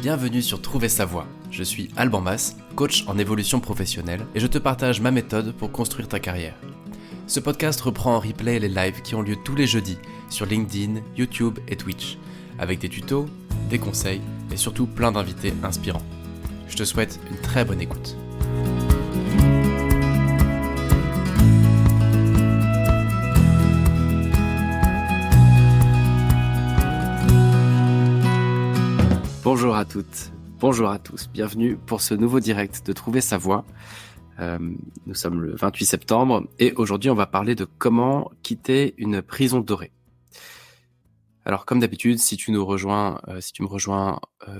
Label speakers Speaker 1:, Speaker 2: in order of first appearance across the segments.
Speaker 1: Bienvenue sur Trouver sa voie. Je suis Alban Mas, coach en évolution professionnelle et je te partage ma méthode pour construire ta carrière. Ce podcast reprend en replay les lives qui ont lieu tous les jeudis sur LinkedIn, YouTube et Twitch, avec des tutos, des conseils et surtout plein d'invités inspirants. Je te souhaite une très bonne écoute. Bonjour à toutes, bonjour à tous, bienvenue pour ce nouveau direct de Trouver sa voie. Nous sommes le 28 septembre et aujourd'hui on va parler de comment quitter une prison dorée. Alors comme d'habitude, si tu me rejoins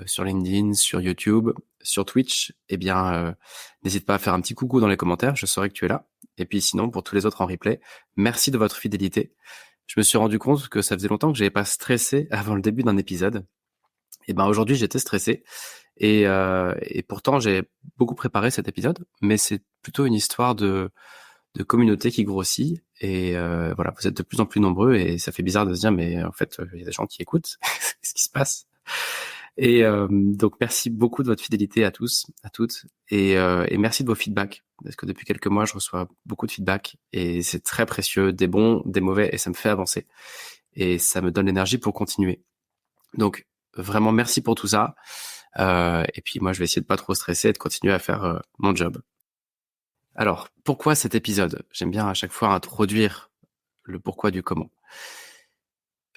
Speaker 1: sur LinkedIn, sur YouTube, sur Twitch, n'hésite pas à faire un petit coucou dans les commentaires, je saurai que tu es là. Et puis sinon, pour tous les autres en replay, merci de votre fidélité. Je me suis rendu compte que ça faisait longtemps que j'avais pas stressé avant le début d'un épisode. Et aujourd'hui j'étais stressé et pourtant j'ai beaucoup préparé cet épisode, mais c'est plutôt une histoire de communauté qui grossit et voilà, vous êtes de plus en plus nombreux et ça fait bizarre de se dire mais en fait il y a des gens qui écoutent, qu'est-ce qui se passe? Et donc merci beaucoup de votre fidélité à tous, à toutes et merci de vos feedbacks parce que depuis quelques mois je reçois beaucoup de feedbacks et c'est très précieux, des bons, des mauvais et ça me fait avancer et ça me donne l'énergie pour continuer. Donc vraiment, merci pour tout ça. Et puis moi, je vais essayer de pas trop stresser et de continuer à faire mon job. Alors, pourquoi cet épisode? J'aime bien à chaque fois introduire le pourquoi du comment.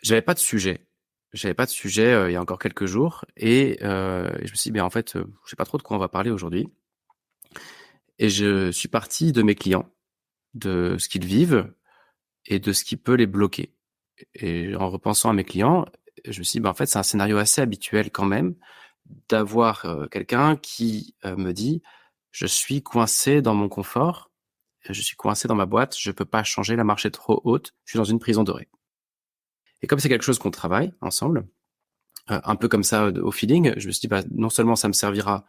Speaker 1: J'avais pas de sujet. Il y a encore quelques jours et je me suis dit, en fait, je sais pas trop de quoi on va parler aujourd'hui. Et je suis parti de mes clients, de ce qu'ils vivent et de ce qui peut les bloquer. Et en repensant à mes clients, je me suis dit, en fait, c'est un scénario assez habituel quand même d'avoir quelqu'un qui me dit « Je suis coincé dans mon confort, je suis coincé dans ma boîte, je peux pas changer, la marche est trop haute, je suis dans une prison dorée. » Et comme c'est quelque chose qu'on travaille ensemble, un peu comme ça au feeling, je me suis dit, non seulement ça me servira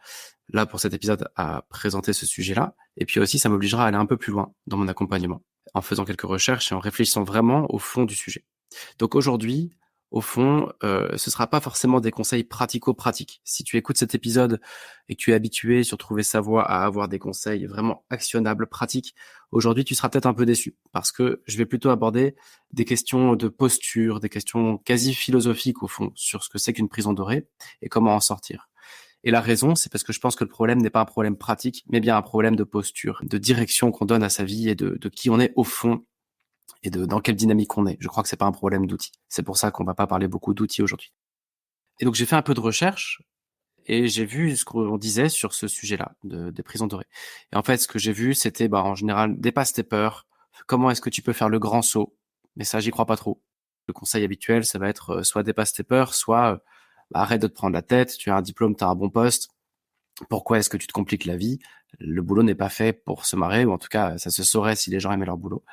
Speaker 1: là pour cet épisode à présenter ce sujet-là, et puis aussi ça m'obligera à aller un peu plus loin dans mon accompagnement, en faisant quelques recherches et en réfléchissant vraiment au fond du sujet. Donc aujourd'hui, au fond, ce sera pas forcément des conseils pratico-pratiques. Si tu écoutes cet épisode et que tu es habitué sur Trouver sa voie à avoir des conseils vraiment actionnables, pratiques, aujourd'hui tu seras peut-être un peu déçu parce que je vais plutôt aborder des questions de posture, des questions quasi philosophiques au fond sur ce que c'est qu'une prison dorée et comment en sortir. Et la raison, c'est parce que je pense que le problème n'est pas un problème pratique, mais bien un problème de posture, de direction qu'on donne à sa vie et de qui on est au fond et dans quelle dynamique on est. Je crois que c'est pas un problème d'outils. C'est pour ça qu'on va pas parler beaucoup d'outils aujourd'hui. Et donc j'ai fait un peu de recherche et j'ai vu ce qu'on disait sur ce sujet-là des prisons dorées. Et en fait, ce que j'ai vu, c'était en général dépasse tes peurs. Comment est-ce que tu peux faire le grand saut? Mais ça, j'y crois pas trop. Le conseil habituel, ça va être soit dépasse tes peurs, soit arrête de te prendre la tête. Tu as un diplôme, tu as un bon poste. Pourquoi est-ce que tu te compliques la vie? Le boulot n'est pas fait pour se marrer, ou en tout cas, ça se saurait si les gens aimaient leur boulot.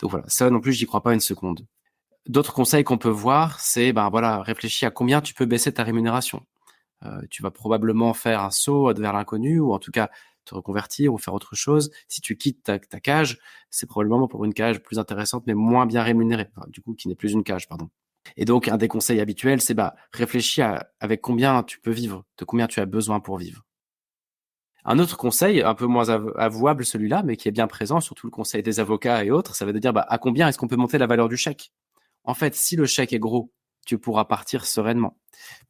Speaker 1: Donc voilà, ça non plus, j'y crois pas une seconde. D'autres conseils qu'on peut voir, c'est réfléchis à combien tu peux baisser ta rémunération. Tu vas probablement faire un saut vers l'inconnu, ou en tout cas te reconvertir ou faire autre chose. Si tu quittes ta cage, c'est probablement pour une cage plus intéressante, mais moins bien rémunérée. Enfin, du coup, qui n'est plus une cage, pardon. Et donc, un des conseils habituels, c'est réfléchis avec combien tu peux vivre, de combien tu as besoin pour vivre. Un autre conseil, un peu moins avouable celui-là, mais qui est bien présent, surtout le conseil des avocats et autres, ça va de dire à combien est-ce qu'on peut monter la valeur du chèque? En fait, si le chèque est gros, tu pourras partir sereinement,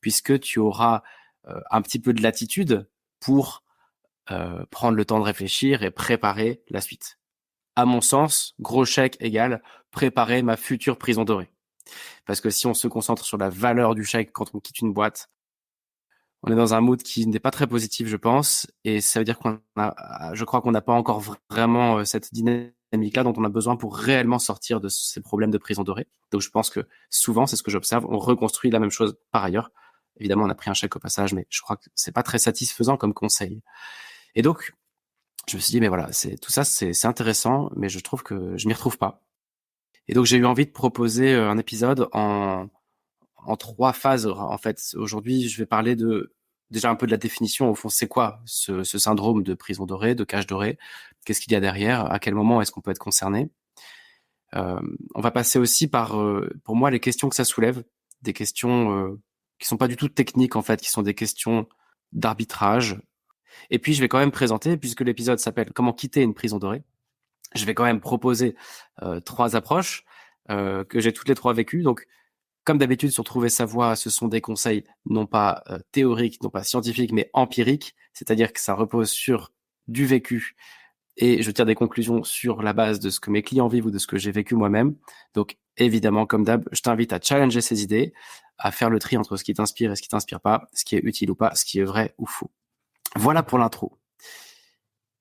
Speaker 1: puisque tu auras un petit peu de latitude pour prendre le temps de réfléchir et préparer la suite. À mon sens, gros chèque égale préparer ma future prison dorée. Parce que si on se concentre sur la valeur du chèque quand on quitte une boîte, on est dans un mood qui n'est pas très positif, je pense, et ça veut dire je crois qu'on n'a pas encore vraiment cette dynamique-là dont on a besoin pour réellement sortir de ces problèmes de prison dorée. Donc je pense que souvent, c'est ce que j'observe, on reconstruit la même chose par ailleurs. Évidemment, on a pris un chèque au passage, mais je crois que c'est pas très satisfaisant comme conseil. Et donc, je me suis dit, mais voilà, tout ça, c'est intéressant, mais je trouve que je m'y retrouve pas. Et donc, j'ai eu envie de proposer un épisode en 3 phases. En fait, aujourd'hui, je vais parler déjà un peu de la définition. Au fond, c'est quoi ce syndrome de prison dorée, de cage dorée? Qu'est-ce qu'il y a derrière? À quel moment est-ce qu'on peut être concerné? On va passer aussi par, pour moi, les questions que ça soulève, des questions qui sont pas du tout techniques en fait, qui sont des questions d'arbitrage. Et puis, je vais quand même présenter, puisque l'épisode s'appelle « Comment quitter une prison dorée », je vais quand même proposer 3 approches que j'ai toutes les 3 vécues. Donc, comme d'habitude, sur Trouver sa voie, ce sont des conseils non pas théoriques, non pas scientifiques, mais empiriques, c'est-à-dire que ça repose sur du vécu et je tire des conclusions sur la base de ce que mes clients vivent ou de ce que j'ai vécu moi-même. Donc, évidemment, comme d'hab, je t'invite à challenger ces idées, à faire le tri entre ce qui t'inspire et ce qui t'inspire pas, ce qui est utile ou pas, ce qui est vrai ou faux. Voilà pour l'intro.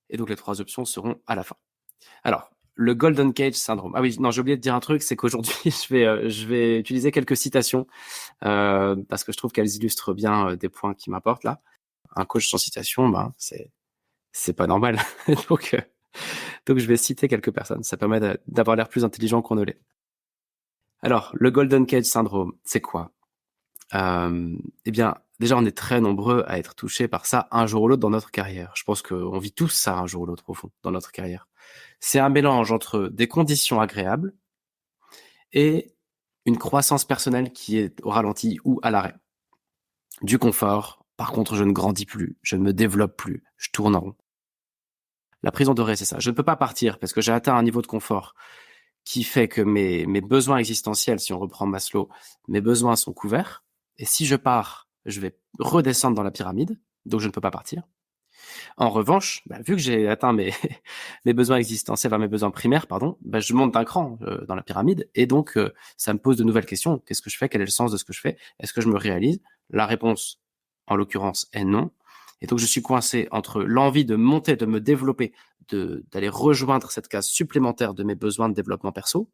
Speaker 1: Et donc, les 3 options seront à la fin. Alors, le Golden Cage Syndrome. Ah oui, non, j'ai oublié de dire un truc, c'est qu'aujourd'hui, je vais utiliser quelques citations parce que je trouve qu'elles illustrent bien des points qui m'apportent là. Un coach sans citation, ben, c'est pas normal. donc, je vais citer quelques personnes. Ça permet d'avoir l'air plus intelligent qu'on ne l'est. Alors, le Golden Cage Syndrome, c'est quoi Eh bien, déjà, on est très nombreux à être touchés par ça un jour ou l'autre dans notre carrière. Je pense qu'on vit tous ça un jour ou l'autre, au fond, dans notre carrière. C'est un mélange entre des conditions agréables et une croissance personnelle qui est au ralenti ou à l'arrêt. Du confort, par contre, je ne grandis plus, je ne me développe plus, je tourne en rond. La prison dorée, c'est ça. Je ne peux pas partir parce que j'ai atteint un niveau de confort qui fait que mes besoins existentiels, si on reprend Maslow, mes besoins sont couverts. Et si je pars, je vais redescendre dans la pyramide, donc je ne peux pas partir. En revanche, vu que j'ai atteint mes besoins existentiels, mes besoins primaires, pardon, je monte d'un cran dans la pyramide et donc ça me pose de nouvelles questions. Qu'est-ce que je fais? Quel est le sens de ce que je fais? Est-ce que je me réalise? La réponse, en l'occurrence, est non. Et donc je suis coincé entre l'envie de monter, de me développer, d'aller rejoindre cette case supplémentaire de mes besoins de développement perso,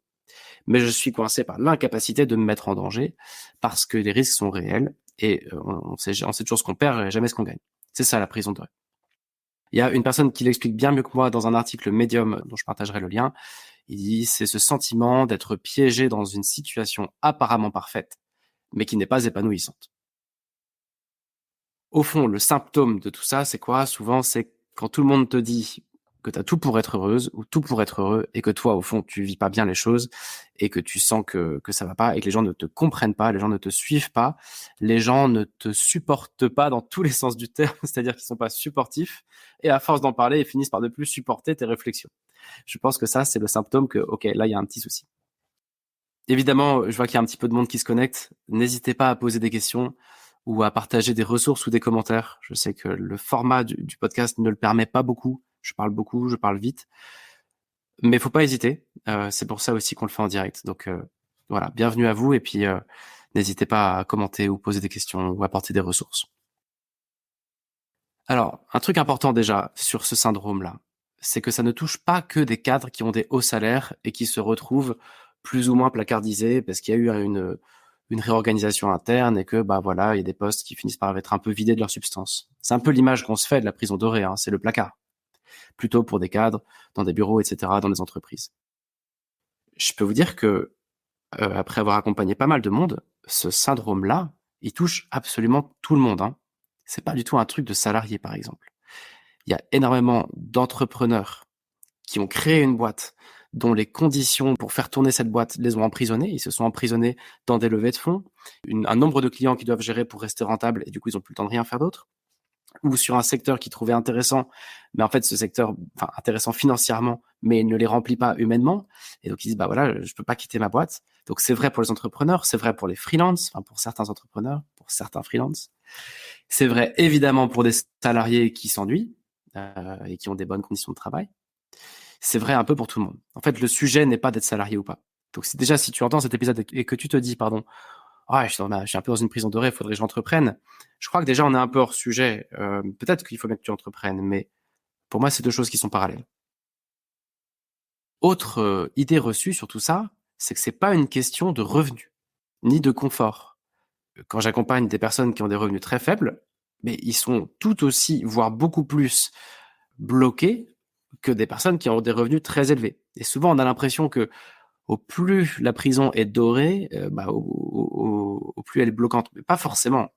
Speaker 1: mais je suis coincé par l'incapacité de me mettre en danger parce que les risques sont réels et on sait toujours ce qu'on perd et jamais ce qu'on gagne. C'est ça la prison dorée. Il y a une personne qui l'explique bien mieux que moi dans un article Medium dont je partagerai le lien. Il dit, c'est ce sentiment d'être piégé dans une situation apparemment parfaite, mais qui n'est pas épanouissante. Au fond, le symptôme de tout ça, c'est quoi? Souvent, c'est quand tout le monde te dit que tu as tout pour être heureuse ou tout pour être heureux et que toi, au fond, tu vis pas bien les choses et que tu sens que ça va pas et que les gens ne te comprennent pas, les gens ne te suivent pas, les gens ne te supportent pas dans tous les sens du terme, c'est-à-dire qu'ils sont pas supportifs et à force d'en parler, ils finissent par ne plus supporter tes réflexions. Je pense que ça, c'est le symptôme que, ok, là, il y a un petit souci. Évidemment, je vois qu'il y a un petit peu de monde qui se connecte. N'hésitez pas à poser des questions ou à partager des ressources ou des commentaires. Je sais que le format du podcast ne le permet pas beaucoup. Je parle beaucoup, je parle vite. Mais faut pas hésiter. C'est pour ça aussi qu'on le fait en direct. Donc voilà, bienvenue à vous et puis n'hésitez pas à commenter ou poser des questions ou apporter des ressources. Alors, un truc important déjà sur ce syndrome-là, c'est que ça ne touche pas que des cadres qui ont des hauts salaires et qui se retrouvent plus ou moins placardisés parce qu'il y a eu une réorganisation interne et que voilà, il y a des postes qui finissent par être un peu vidés de leur substance. C'est un peu l'image qu'on se fait de la prison dorée, hein, c'est le placard. Plutôt pour des cadres, dans des bureaux, etc., dans des entreprises. Je peux vous dire que, après avoir accompagné pas mal de monde, ce syndrome-là, il touche absolument tout le monde, hein. C'est pas du tout un truc de salarié, par exemple. Il y a énormément d'entrepreneurs qui ont créé une boîte dont les conditions pour faire tourner cette boîte les ont emprisonnés. Ils se sont emprisonnés dans des levées de fonds, un nombre de clients qu'ils doivent gérer pour rester rentables et du coup, ils ont plus le temps de rien faire d'autre. Ou sur un secteur qu'ils trouvaient intéressant, mais en fait, ce secteur, intéressant financièrement, mais il ne les remplit pas humainement. Et donc, ils disent, voilà, je peux pas quitter ma boîte. Donc, c'est vrai pour les entrepreneurs, c'est vrai pour les freelances, pour certains entrepreneurs, pour certains freelances. C'est vrai, évidemment, pour des salariés qui s'ennuient, et qui ont des bonnes conditions de travail. C'est vrai un peu pour tout le monde. En fait, le sujet n'est pas d'être salarié ou pas. Donc, si tu entends cet épisode et que tu te dis, je suis un peu dans une prison dorée, il faudrait que j'entreprenne. Je crois que déjà, on est un peu hors sujet. Peut-être qu'il faut bien que tu entreprennes, mais pour moi, c'est 2 choses qui sont parallèles. Autre idée reçue sur tout ça, c'est que c'est pas une question de revenus, ni de confort. Quand j'accompagne des personnes qui ont des revenus très faibles, mais ils sont tout aussi, voire beaucoup plus bloqués que des personnes qui ont des revenus très élevés. Et souvent, on a l'impression que au plus la prison est dorée, au plus elle est bloquante. Mais pas forcément.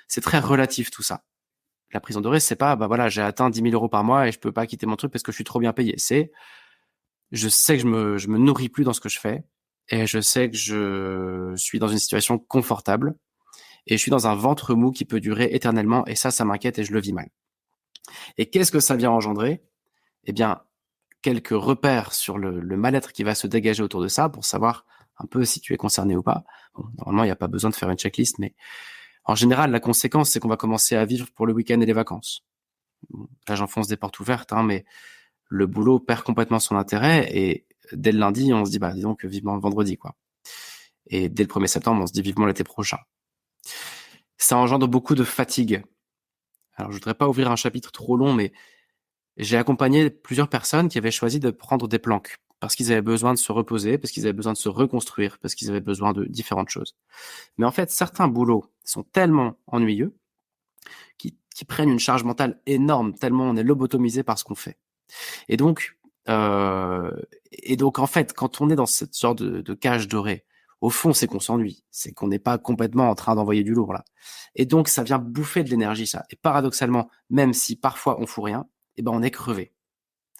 Speaker 1: C'est très relatif tout ça. La prison dorée, c'est pas, j'ai atteint 10 000 euros par mois et je peux pas quitter mon truc parce que je suis trop bien payé. C'est, je sais que je me nourris plus dans ce que je fais et je sais que je suis dans une situation confortable et je suis dans un ventre mou qui peut durer éternellement, et ça m'inquiète et je le vis mal. Et qu'est-ce que ça vient engendrer? Eh bien, quelques repères sur le mal-être qui va se dégager autour de ça pour savoir un peu si tu es concerné ou pas. Bon, normalement, il n'y a pas besoin de faire une checklist, mais en général, la conséquence, c'est qu'on va commencer à vivre pour le week-end et les vacances. Bon, là, j'enfonce des portes ouvertes, mais le boulot perd complètement son intérêt et dès le lundi, on se dit, dis donc, vivement le vendredi, quoi. Et dès le 1er septembre, on se dit vivement l'été prochain. Ça engendre beaucoup de fatigue. Alors, je voudrais pas ouvrir un chapitre trop long, mais j'ai accompagné plusieurs personnes qui avaient choisi de prendre des planques parce qu'ils avaient besoin de se reposer, parce qu'ils avaient besoin de se reconstruire, parce qu'ils avaient besoin de différentes choses. Mais en fait, certains boulots sont tellement ennuyeux qui prennent une charge mentale énorme, tellement on est lobotomisé par ce qu'on fait. Et donc, en fait, quand on est dans cette sorte de cage dorée, au fond, c'est qu'on s'ennuie, c'est qu'on n'est pas complètement en train d'envoyer du lourd là. Et donc, ça vient bouffer de l'énergie, ça. Et paradoxalement, même si parfois on fout rien, on est crevé.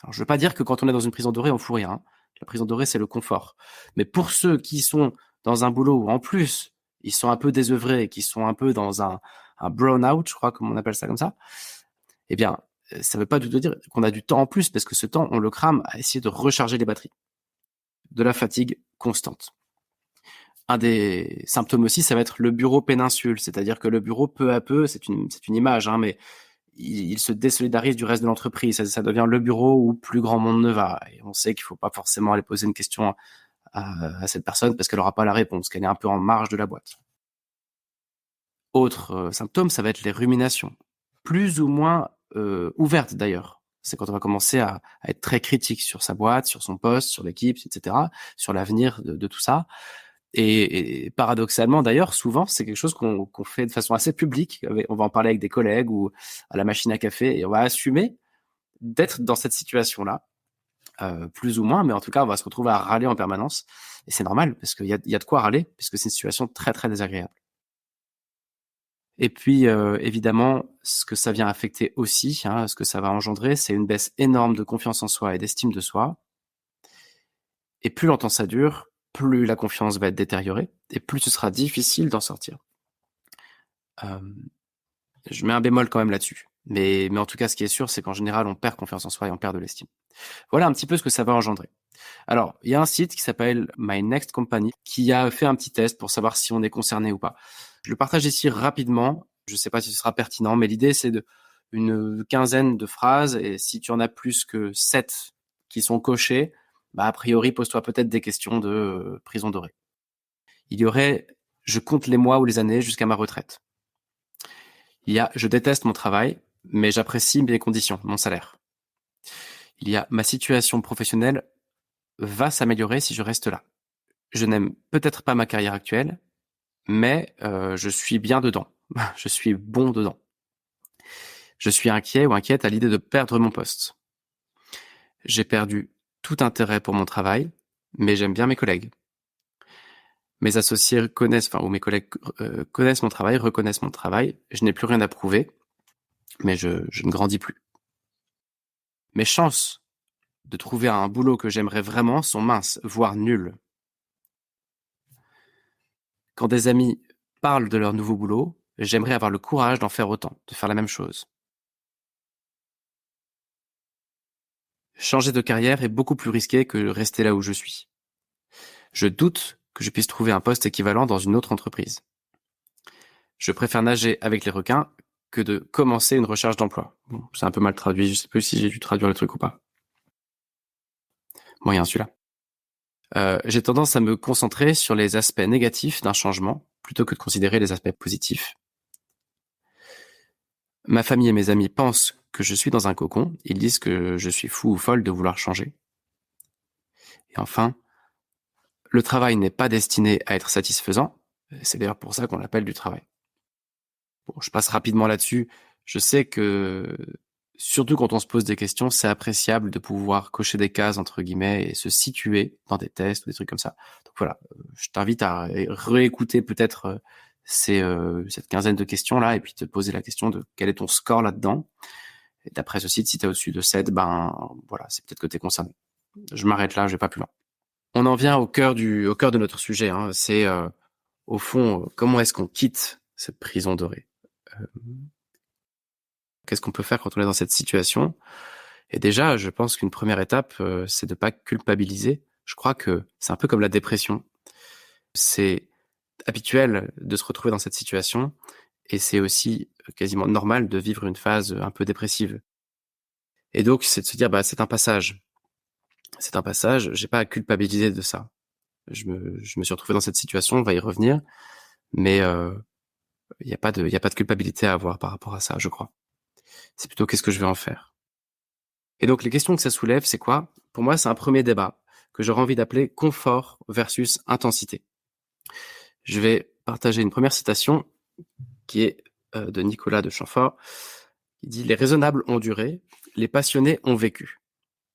Speaker 1: Alors, je veux pas dire que quand on est dans une prison dorée, on fout rien. La prison dorée, c'est le confort. Mais pour ceux qui sont dans un boulot où, en plus, ils sont un peu désœuvrés, qui sont un peu dans un burn-out, je crois, comme on appelle ça comme ça, ça veut pas du tout dire qu'on a du temps en plus, parce que ce temps, on le crame à essayer de recharger les batteries. De la fatigue constante. Un des symptômes aussi, ça va être le bureau péninsule, c'est-à-dire que le bureau, peu à peu, c'est une image, mais il se désolidarise du reste de l'entreprise. Ça devient le bureau où plus grand monde ne va. Et on sait qu'il faut pas forcément aller poser une question à cette personne parce qu'elle aura pas la réponse, qu'elle est un peu en marge de la boîte. Autre symptôme, ça va être les ruminations. Plus ou moins ouvertes d'ailleurs. C'est quand on va commencer à être très critique sur sa boîte, sur son poste, sur l'équipe, etc., sur l'avenir de tout ça. Et paradoxalement, d'ailleurs, souvent, c'est quelque chose qu'on fait de façon assez publique. On va en parler avec des collègues ou à la machine à café et on va assumer d'être dans cette situation-là, plus ou moins, mais en tout cas, on va se retrouver à râler en permanence. Et c'est normal, parce qu'il y a de quoi râler, puisque c'est une situation très, très désagréable. Et puis, évidemment, ce que ça vient affecter aussi, ce que ça va engendrer, c'est une baisse énorme de confiance en soi et d'estime de soi. Et plus longtemps ça dure, plus la confiance va être détériorée et plus ce sera difficile d'en sortir. Je mets un bémol quand même là-dessus. Mais en tout cas, ce qui est sûr, c'est qu'en général, on perd confiance en soi et on perd de l'estime. Voilà un petit peu ce que ça va engendrer. Alors, il y a un site qui s'appelle My Next Company qui a fait un petit test pour savoir si on est concerné ou pas. Je le partage ici rapidement. Je ne sais pas si ce sera pertinent, mais l'idée, c'est une quinzaine de phrases et si tu en as plus que 7 qui sont cochées, a priori, pose-toi peut-être des questions de prison dorée. Il y aurait « Je compte les mois ou les années jusqu'à ma retraite ». Il y a « Je déteste mon travail, mais j'apprécie mes conditions, mon salaire ». Il y a « Ma situation professionnelle va s'améliorer si je reste là. Je n'aime peut-être pas ma carrière actuelle, mais je suis bien dedans. Je suis bon dedans. Je suis inquiet ou inquiète à l'idée de perdre mon poste. J'ai perdu tout intérêt pour mon travail, mais j'aime bien mes collègues. Mes associés connaissent, ou mes collègues connaissent mon travail, reconnaissent mon travail. Je n'ai plus rien à prouver, mais je ne grandis plus. Mes chances de trouver un boulot que j'aimerais vraiment sont minces, voire nulles. Quand des amis parlent de leur nouveau boulot, j'aimerais avoir le courage d'en faire autant, de faire la même chose. Changer de carrière est beaucoup plus risqué que rester là où je suis. Je doute que je puisse trouver un poste équivalent dans une autre entreprise. Je préfère nager avec les requins que de commencer une recherche d'emploi. Bon, c'est un peu mal traduit, je sais plus si j'ai dû traduire le truc ou pas. Moyen celui-là. J'ai tendance à me concentrer sur les aspects négatifs d'un changement plutôt que de considérer les aspects positifs. Ma famille et mes amis pensent que je suis dans un cocon. Ils disent que je suis fou ou folle de vouloir changer. Et enfin, le travail n'est pas destiné à être satisfaisant. C'est d'ailleurs pour ça qu'on l'appelle du travail. Bon, je passe rapidement là-dessus. Je sais que, surtout quand on se pose des questions, c'est appréciable de pouvoir cocher des cases, entre guillemets, et se situer dans des tests ou des trucs comme ça. Donc voilà, je t'invite à réécouter peut-être cette quinzaine de questions-là et puis te poser la question de quel est ton score là-dedans. Et d'après ce site, si t'es au-dessus de 7, voilà, c'est peut-être que t'es concerné. Je m'arrête là, je vais pas plus loin. On en vient au cœur de notre sujet. C'est au fond, comment est-ce qu'on quitte cette prison dorée. Qu'est-ce qu'on peut faire quand on est dans cette situation? Et déjà, je pense qu'une première étape, c'est de pas culpabiliser. Je crois que c'est un peu comme la dépression. C'est habituel de se retrouver dans cette situation et c'est aussi quasiment normal de vivre une phase un peu dépressive. Et donc, c'est de se dire, bah, c'est un passage. C'est un passage, j'ai pas à culpabiliser de ça. Je me suis retrouvé dans cette situation, on va y revenir, mais il y a pas de culpabilité à avoir par rapport à ça, je crois. C'est plutôt qu'est-ce que je vais en faire. Et donc les questions que ça soulève, c'est quoi? Pour moi, c'est un premier débat que j'aurais envie d'appeler confort versus intensité. Je vais partager une première citation qui est de Nicolas de Chamfort, qui dit « Les raisonnables ont duré, les passionnés ont vécu. »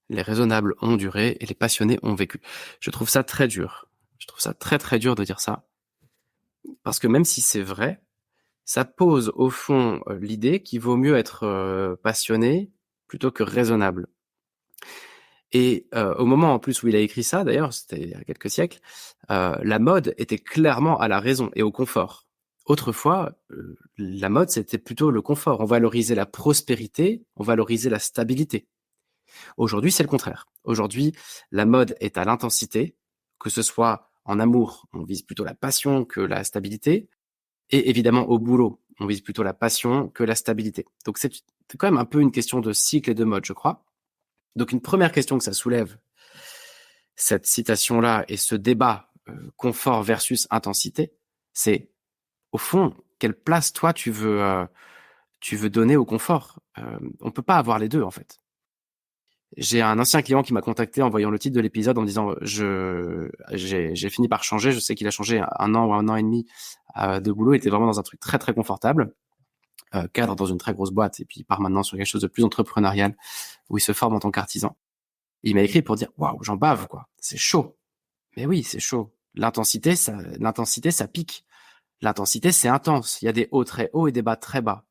Speaker 1: Les raisonnables ont duré et les passionnés ont vécu. Je trouve ça très dur. Je trouve ça très très dur de dire ça. Parce que même si c'est vrai, ça pose au fond l'idée qu'il vaut mieux être passionné plutôt que raisonnable. Et au moment en plus où il a écrit ça, d'ailleurs, c'était il y a quelques siècles, la mode était clairement à la raison et au confort. Autrefois, la mode, c'était plutôt le confort. On valorisait la prospérité, on valorisait la stabilité. Aujourd'hui, c'est le contraire. Aujourd'hui, la mode est à l'intensité, que ce soit en amour, on vise plutôt la passion que la stabilité, et évidemment au boulot, on vise plutôt la passion que la stabilité. Donc c'est quand même un peu une question de cycle et de mode, je crois. Donc une première question que ça soulève, cette citation-là et ce débat confort versus intensité, c'est au fond, quelle place toi tu veux donner au confort. On peut pas avoir les deux en fait. J'ai un ancien client qui m'a contacté en voyant le titre de l'épisode en me disant j'ai fini par changer. Je sais qu'il a changé un an ou un an et demi de boulot. Il était vraiment dans un truc très très confortable, cadre dans une très grosse boîte, et puis il part maintenant sur quelque chose de plus entrepreneurial où il se forme en tant qu'artisan. Il m'a écrit pour dire waouh, j'en bave quoi, c'est chaud. Mais oui, c'est chaud. L'intensité, ça pique. L'intensité, c'est intense. Il y a des hauts très hauts et des bas très bas.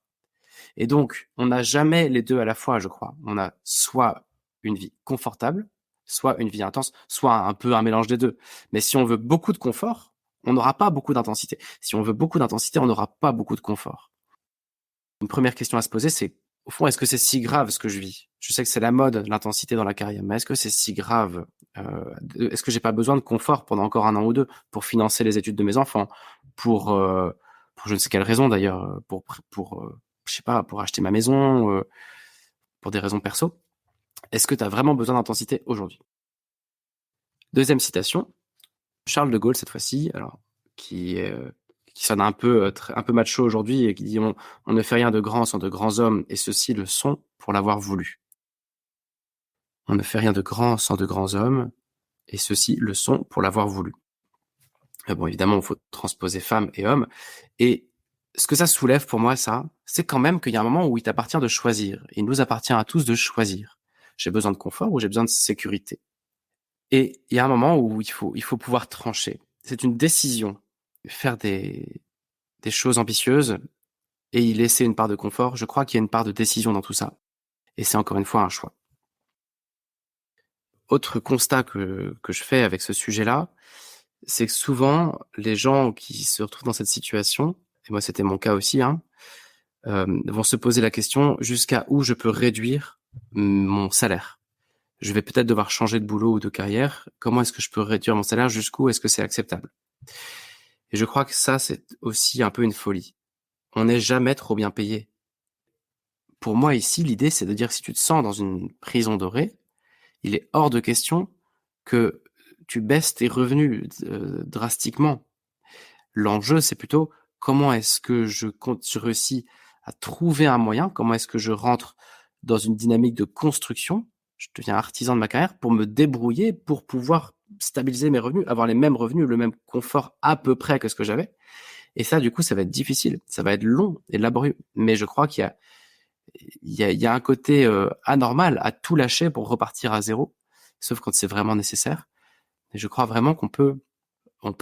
Speaker 1: Et donc, on n'a jamais les deux à la fois, je crois. On a soit une vie confortable, soit une vie intense, soit un peu un mélange des deux. Mais si on veut beaucoup de confort, on n'aura pas beaucoup d'intensité. Si on veut beaucoup d'intensité, on n'aura pas beaucoup de confort. Une première question à se poser, c'est, au fond, est-ce que c'est si grave ce que je vis? Je sais que c'est la mode, l'intensité dans la carrière, mais est-ce que c'est si grave? Est-ce que j'ai pas besoin de confort pendant encore un an ou deux pour financer les études de mes enfants, pour je ne sais quelle raison d'ailleurs, pour je sais pas, pour acheter ma maison, pour des raisons perso? Est-ce que tu as vraiment besoin d'intensité aujourd'hui? Deuxième citation, Charles de Gaulle cette fois-ci, alors qui sonne un peu macho aujourd'hui et qui dit on ne fait rien de grand sans de grands hommes et ceux-ci le sont pour l'avoir voulu. On ne fait rien de grand sans de grands hommes et ceux-ci le sont pour l'avoir voulu. Bon, évidemment, il faut transposer femmes et hommes. Et ce que ça soulève pour moi, ça, c'est quand même qu'il y a un moment où il t'appartient de choisir. Il nous appartient à tous de choisir. J'ai besoin de confort ou j'ai besoin de sécurité. Et il y a un moment où il faut pouvoir trancher. C'est une décision. Faire des choses ambitieuses et y laisser une part de confort. Je crois qu'il y a une part de décision dans tout ça. Et c'est encore une fois un choix. Autre constat que je fais avec ce sujet-là, c'est que souvent, les gens qui se retrouvent dans cette situation, et moi c'était mon cas aussi, vont se poser la question jusqu'à où je peux réduire mon salaire. Je vais peut-être devoir changer de boulot ou de carrière. Comment est-ce que je peux réduire mon salaire? Jusqu'où est-ce que c'est acceptable? Et je crois que ça, c'est aussi un peu une folie. On n'est jamais trop bien payé. Pour moi ici, l'idée, c'est de dire que si tu te sens dans une prison dorée, il est hors de question que tu baisses tes revenus drastiquement. L'enjeu, c'est plutôt comment est-ce que je réussis à trouver un moyen, comment est-ce que je rentre dans une dynamique de construction, je deviens artisan de ma carrière pour me débrouiller, pour pouvoir stabiliser mes revenus, avoir les mêmes revenus, le même confort à peu près que ce que j'avais. Et ça, du coup, ça va être difficile, ça va être long et laborieux. Mais je crois qu'il y a un côté anormal à tout lâcher pour repartir à zéro, sauf quand c'est vraiment nécessaire. Et je crois vraiment qu'on peut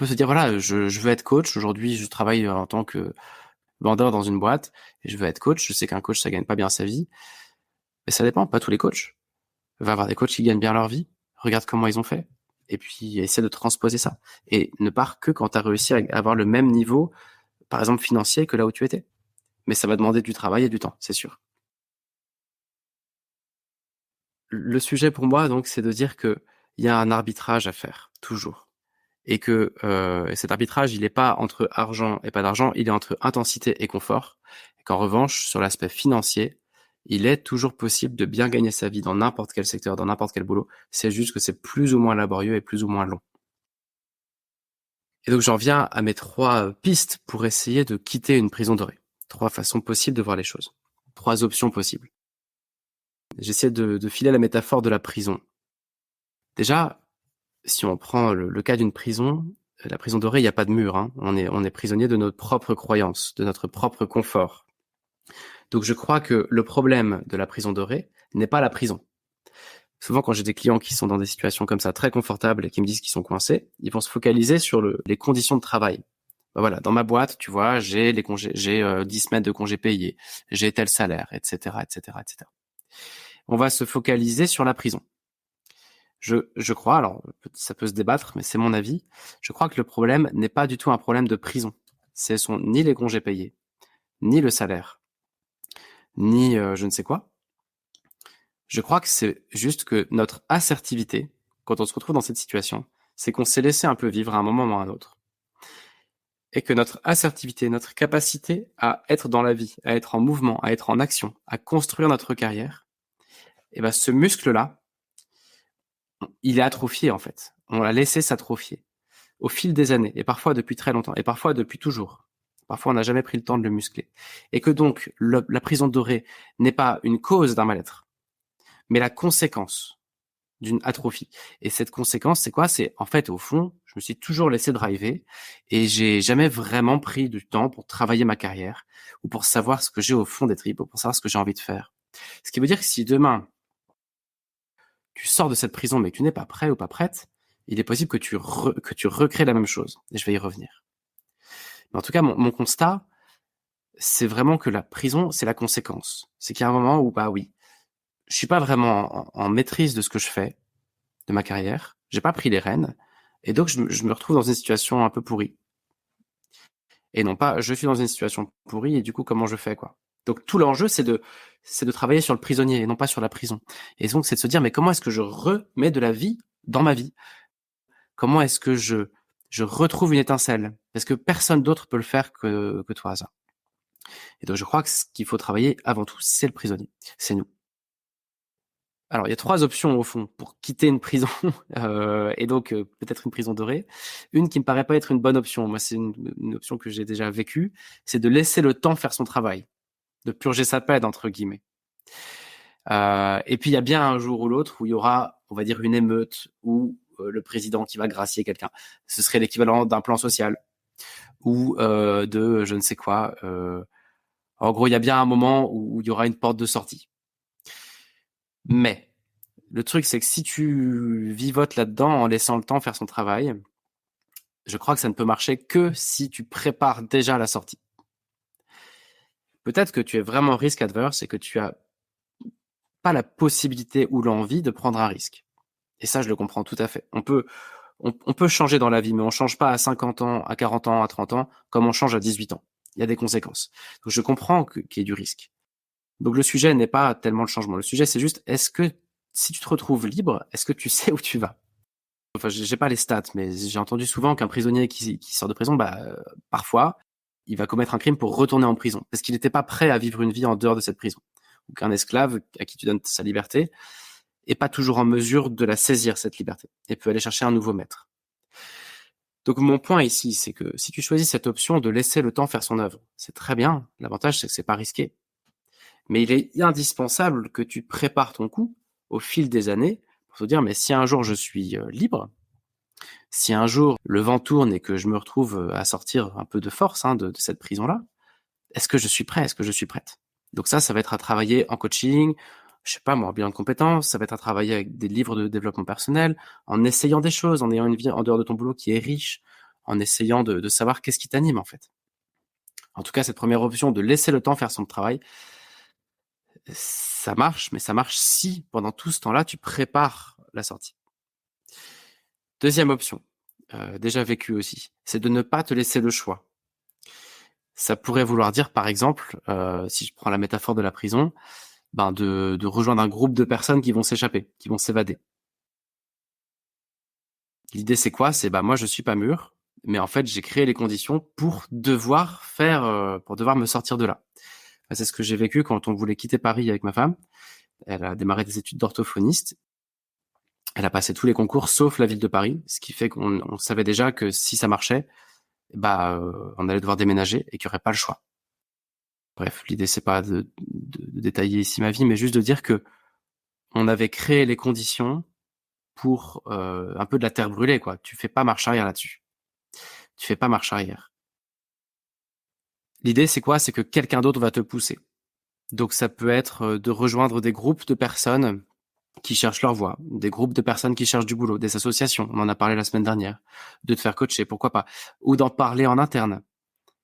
Speaker 1: se dire, voilà, je veux être coach. Aujourd'hui, je travaille en tant que vendeur dans une boîte et je veux être coach. Je sais qu'un coach, ça gagne pas bien sa vie. Mais ça dépend, pas tous les coachs. Il va y avoir des coachs qui gagnent bien leur vie. Regarde comment ils ont fait. Et puis, essaie de transposer ça. Et ne pars que quand tu as réussi à avoir le même niveau par exemple financier, que là où tu étais. Mais ça va demander du travail et du temps, c'est sûr. Le sujet pour moi, donc, c'est de dire qu'il y a un arbitrage à faire, toujours. Et que cet arbitrage, il n'est pas entre argent et pas d'argent, il est entre intensité et confort. Et qu'en revanche, sur l'aspect financier, il est toujours possible de bien gagner sa vie dans n'importe quel secteur, dans n'importe quel boulot. C'est juste que c'est plus ou moins laborieux et plus ou moins long. Et donc j'en viens à mes 3 pistes pour essayer de quitter une prison dorée. 3 façons possibles de voir les choses. 3 options possibles. J'essaie de filer la métaphore de la prison. Déjà, si on prend le cas d'une prison, la prison dorée, il n'y a pas de mur, hein. On est prisonnier de notre propre croyance, de notre propre confort. Donc je crois que le problème de la prison dorée n'est pas la prison. Souvent, quand j'ai des clients qui sont dans des situations comme ça, très confortables, et qui me disent qu'ils sont coincés, ils vont se focaliser sur les conditions de travail. Ben voilà, dans ma boîte, tu vois, j'ai 10 semaines de congés payés, j'ai tel salaire, etc., etc., etc. On va se focaliser sur la prison. Je crois, alors ça peut se débattre, mais c'est mon avis, je crois que le problème n'est pas du tout un problème de prison. Ce sont ni les congés payés, ni le salaire, ni je ne sais quoi. Je crois que c'est juste que notre assertivité, quand on se retrouve dans cette situation, c'est qu'on s'est laissé un peu vivre à un moment ou à un autre. Et que notre assertivité, notre capacité à être dans la vie, à être en mouvement, à être en action, à construire notre carrière, et ben ce muscle-là, il est atrophié en fait. On l'a laissé s'atrophier au fil des années, et parfois depuis très longtemps, et parfois depuis toujours. Parfois, on n'a jamais pris le temps de le muscler. Et que donc, la prison dorée n'est pas une cause d'un mal-être, mais la conséquence d'une atrophie. Et cette conséquence, c'est quoi? C'est, en fait, au fond, je me suis toujours laissé driver et j'ai jamais vraiment pris du temps pour travailler ma carrière ou pour savoir ce que j'ai au fond des tripes, ou pour savoir ce que j'ai envie de faire. Ce qui veut dire que si demain, tu sors de cette prison mais que tu n'es pas prêt ou pas prête, il est possible que que tu recrées la même chose. Et je vais y revenir. Mais en tout cas, mon constat, c'est vraiment que la prison, c'est la conséquence. C'est qu'il y a un moment où, bah oui, je suis pas vraiment en maîtrise de ce que je fais, de ma carrière. J'ai pas pris les rênes. Et donc, je me retrouve dans une situation un peu pourrie. Et non pas, je suis dans une situation pourrie et du coup, comment je fais, quoi. Donc, tout l'enjeu, c'est de travailler sur le prisonnier et non pas sur la prison. Et donc, c'est de se dire, mais comment est-ce que je remets de la vie dans ma vie? Comment est-ce que je retrouve une étincelle? Parce que personne d'autre peut le faire que toi, ça. Et donc, je crois que ce qu'il faut travailler avant tout, c'est le prisonnier. C'est nous. Alors, il y a 3 options au fond pour quitter une prison et donc peut-être une prison dorée. Une qui me paraît pas être une bonne option, moi c'est une option que j'ai déjà vécue, c'est de laisser le temps faire son travail, de purger sa peine entre guillemets. Et puis il y a bien un jour ou l'autre où il y aura, on va dire, une émeute ou le président qui va gracier quelqu'un. Ce serait l'équivalent d'un plan social ou de je ne sais quoi. En gros, il y a bien un moment où il y aura une porte de sortie. Mais le truc, c'est que si tu vivotes là-dedans en laissant le temps faire son travail, je crois que ça ne peut marcher que si tu prépares déjà la sortie. Peut-être que tu es vraiment risque adverse et que tu as pas la possibilité ou l'envie de prendre un risque. Et ça, je le comprends tout à fait. On peut changer dans la vie, mais on change pas à 50 ans, à 40 ans, à 30 ans, comme on change à 18 ans. Il y a des conséquences. Donc je comprends qu'il y ait du risque. Donc le sujet n'est pas tellement le changement. Le sujet, c'est juste, est-ce que si tu te retrouves libre, est-ce que tu sais où tu vas? Enfin, j'ai pas les stats, mais j'ai entendu souvent qu'un prisonnier qui sort de prison, parfois, il va commettre un crime pour retourner en prison, parce qu'il n'était pas prêt à vivre une vie en dehors de cette prison. Ou qu'un esclave à qui tu donnes sa liberté est pas toujours en mesure de la saisir, cette liberté, et peut aller chercher un nouveau maître. Donc mon point ici, c'est que si tu choisis cette option de laisser le temps faire son œuvre, c'est très bien. L'avantage, c'est que c'est pas risqué. Mais il est indispensable que tu prépares ton coup au fil des années pour te dire, mais si un jour je suis libre, si un jour le vent tourne et que je me retrouve à sortir un peu de force de cette prison-là, est-ce que je suis prêt? Est-ce que je suis prête? Donc ça va être à travailler en coaching, je sais pas moi, en bilan de compétences, ça va être à travailler avec des livres de développement personnel, en essayant des choses, en ayant une vie en dehors de ton boulot qui est riche, en essayant de savoir qu'est-ce qui t'anime en fait. En tout cas, cette première option de laisser le temps faire son travail, ça marche, mais ça marche si pendant tout ce temps-là, tu prépares la sortie. Deuxième option, déjà vécue aussi, c'est de ne pas te laisser le choix. Ça pourrait vouloir dire, par exemple, si je prends la métaphore de la prison, de rejoindre un groupe de personnes qui vont s'échapper, qui vont s'évader. L'idée, c'est quoi? C'est moi, je suis pas mûr, mais en fait, j'ai créé les conditions pour pour devoir me sortir de là. C'est ce que j'ai vécu quand on voulait quitter Paris avec ma femme. Elle a démarré des études d'orthophoniste. Elle a passé tous les concours sauf la ville de Paris, ce qui fait qu'on savait déjà que si ça marchait, on allait devoir déménager et qu'il n'y aurait pas le choix. Bref, l'idée c'est pas de détailler ici ma vie, mais juste de dire que on avait créé les conditions pour un peu de la terre brûlée, quoi. Tu fais pas marche arrière là-dessus. Tu fais pas marche arrière. L'idée c'est quoi? C'est que quelqu'un d'autre va te pousser. Donc ça peut être de rejoindre des groupes de personnes qui cherchent leur voie, des groupes de personnes qui cherchent du boulot, des associations, on en a parlé la semaine dernière, de te faire coacher, pourquoi pas, ou d'en parler en interne.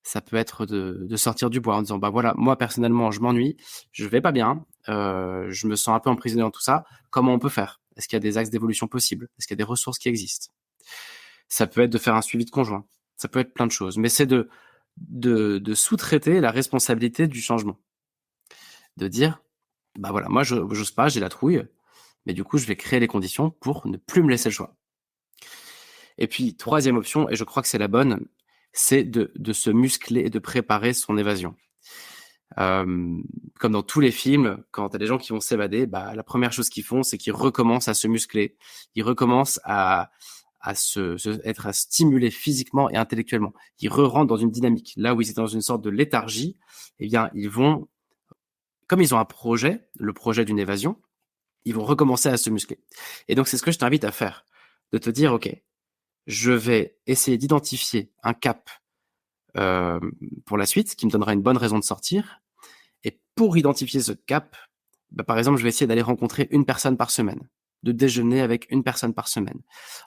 Speaker 1: Ça peut être de sortir du bois en disant voilà, moi personnellement je m'ennuie, je vais pas bien, je me sens un peu emprisonné dans tout ça, comment on peut faire? Est-ce qu'il y a des axes d'évolution possibles? Est-ce qu'il y a des ressources qui existent? Ça peut être de faire un suivi de conjoint, ça peut être plein de choses, mais c'est de sous-traiter la responsabilité du changement. De dire voilà, moi j'ose pas, j'ai la trouille, mais du coup je vais créer les conditions pour ne plus me laisser le choix. Et puis troisième option, et je crois que c'est la bonne, c'est de se muscler et de préparer son évasion. Comme dans tous les films, quand t'as des gens qui vont s'évader, la première chose qu'ils font, c'est qu'ils recommencent à se muscler. Ils recommencent à être stimulés physiquement et intellectuellement. Ils re-rentrent dans une dynamique. Là où ils étaient dans une sorte de léthargie, eh bien, ils vont, comme ils ont un projet, le projet d'une évasion, ils vont recommencer à se muscler. Et donc, c'est ce que je t'invite à faire. De te dire, OK, je vais essayer d'identifier un cap pour la suite, qui me donnera une bonne raison de sortir. Et pour identifier ce cap, par exemple, je vais essayer d'aller rencontrer une personne par semaine, de déjeuner avec une personne par semaine.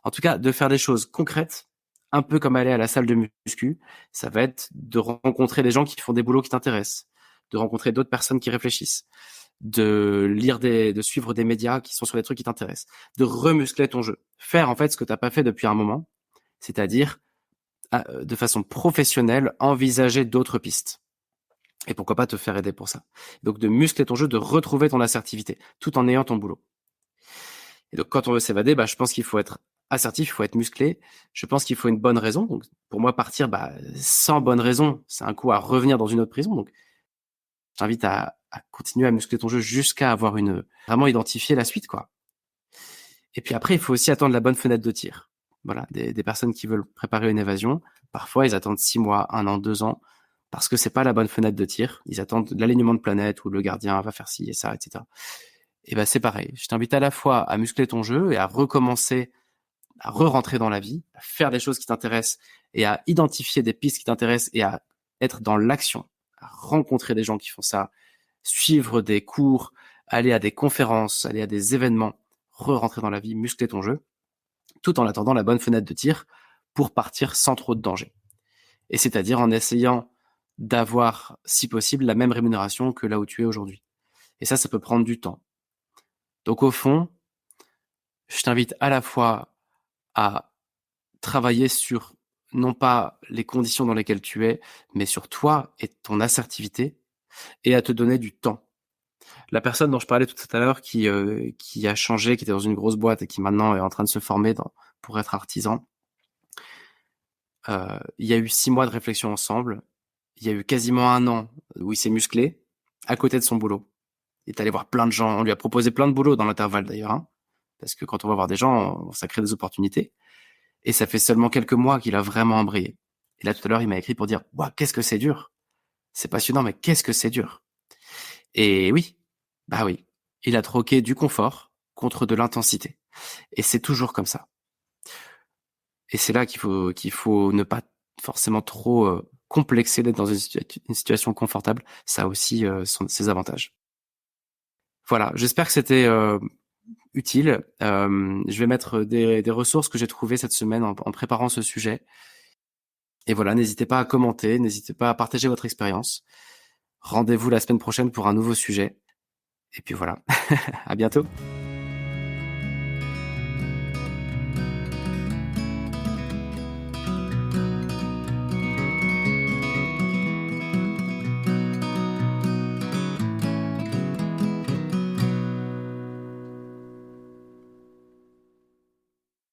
Speaker 1: En tout cas, de faire des choses concrètes, un peu comme aller à la salle de muscu. Ça va être de rencontrer des gens qui font des boulots qui t'intéressent, de rencontrer d'autres personnes qui réfléchissent, de suivre des médias qui sont sur des trucs qui t'intéressent, de remuscler ton jeu. Faire en fait ce que t'as pas fait depuis un moment, c'est-à-dire de façon professionnelle, envisager d'autres pistes. Et pourquoi pas te faire aider pour ça. Donc de muscler ton jeu, de retrouver ton assertivité, tout en ayant ton boulot. Et donc quand on veut s'évader, je pense qu'il faut être assertif, il faut être musclé. Je pense qu'il faut une bonne raison. Donc pour moi, partir sans bonne raison, c'est un coup à revenir dans une autre prison. Donc je t'invite à continuer à muscler ton jeu jusqu'à avoir vraiment identifier la suite, quoi. Et puis après, il faut aussi attendre la bonne fenêtre de tir. Voilà, des personnes qui veulent préparer une évasion, parfois ils attendent 6 mois, 1 an, 2 ans, parce que c'est pas la bonne fenêtre de tir. Ils attendent l'alignement de planète où le gardien va faire ci et ça, etc. Et c'est pareil. Je t'invite à la fois à muscler ton jeu et à recommencer, à re-rentrer dans la vie, à faire des choses qui t'intéressent et à identifier des pistes qui t'intéressent et à être dans l'action, à rencontrer des gens qui font ça, suivre des cours, aller à des conférences, aller à des événements, re-rentrer dans la vie, muscler ton jeu, tout en attendant la bonne fenêtre de tir pour partir sans trop de danger. Et c'est-à-dire en essayant d'avoir, si possible, la même rémunération que là où tu es aujourd'hui. Et ça peut prendre du temps. Donc au fond, je t'invite à la fois à travailler sur non pas les conditions dans lesquelles tu es, mais sur toi et ton assertivité, et à te donner du temps. La personne dont je parlais tout à l'heure qui a changé, qui était dans une grosse boîte et qui maintenant est en train de se former pour être artisan, il y a eu 6 mois de réflexion ensemble. Il y a eu quasiment 1 an où il s'est musclé à côté de son boulot. Il est allé voir plein de gens. On lui a proposé plein de boulot dans l'intervalle d'ailleurs, parce que quand on va voir des gens, ça crée des opportunités. Et ça fait seulement quelques mois qu'il a vraiment embrayé. Et là, tout à l'heure, il m'a écrit pour dire « qu'est-ce que c'est dur !» C'est passionnant, mais qu'est-ce que c'est dur ! Et oui, oui, il a troqué du confort contre de l'intensité. Et c'est toujours comme ça. Et c'est là qu'il faut ne pas forcément trop complexer d'être dans une situation confortable. Ça a aussi ses avantages. Voilà, j'espère que c'était utile. Je vais mettre des ressources que j'ai trouvées cette semaine en préparant ce sujet. Et voilà, n'hésitez pas à commenter, n'hésitez pas à partager votre expérience. Rendez-vous la semaine prochaine pour un nouveau sujet. Et puis voilà, à bientôt.